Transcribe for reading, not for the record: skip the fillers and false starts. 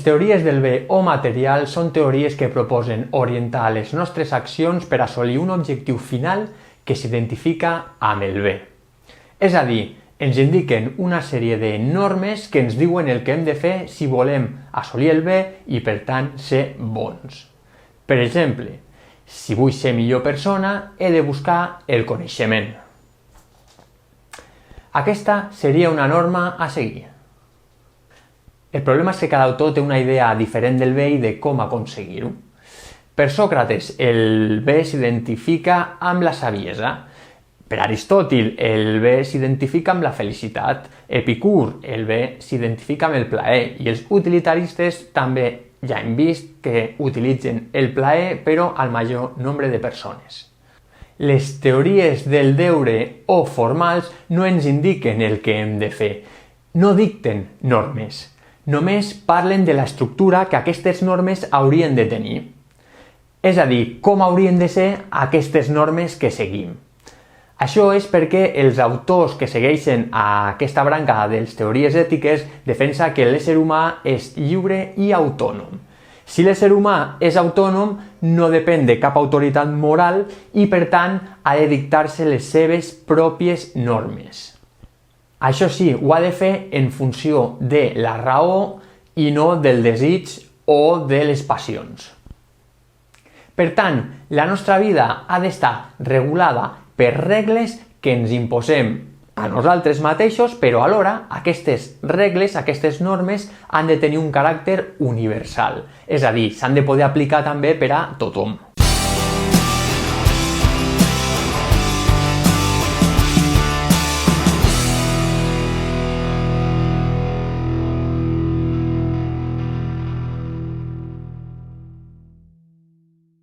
teories del bé o material són teories que proposen orientar les nostres accions per assolir un objectiu final que s'identifica amb el bé. És a dir, ens indiquen una sèrie de normes que ens diuen el que hem de fer si volem assolir el bé i, per tant, ser bons. Per exemple, si vull ser millor persona, he de buscar el coneixement. Aquesta seria una norma a seguir. El problema és que cada autor té una idea diferent del bé i de com aconseguir-ho. Per Sòcrates, el bé s'identifica amb la saviesa. Per Aristòtil, el bé s'identifica amb la felicitat. Epicur, el bé s'identifica amb el plaer. I els utilitaristes també ja hem vist que utilitzen el plaer, però al major nombre de persones. Les teories del deure o formals no ens indiquen el que hem de fer. No dicten normes. Només parlen de l'estructura que aquestes normes haurien de tenir. És a dir, com haurien de ser aquestes normes que seguim. Això és perquè els autors que segueixen aquesta branca de les teories ètiques defensen que l'ésser humà és lliure i autònom. Si l'ésser humà és autònom, no depèn de cap autoritat moral i, per tant, ha de dictar-se les seves pròpies normes. Això sí, ho ha de fer en funció de la raó i no del desig o de les passions. Per tant, la nostra vida ha d'estar regulada per regles que ens imposem a nosaltres mateixos, però alhora aquestes regles, aquestes normes, han de tenir un caràcter universal. És a dir, s'han de poder aplicar també per a tothom.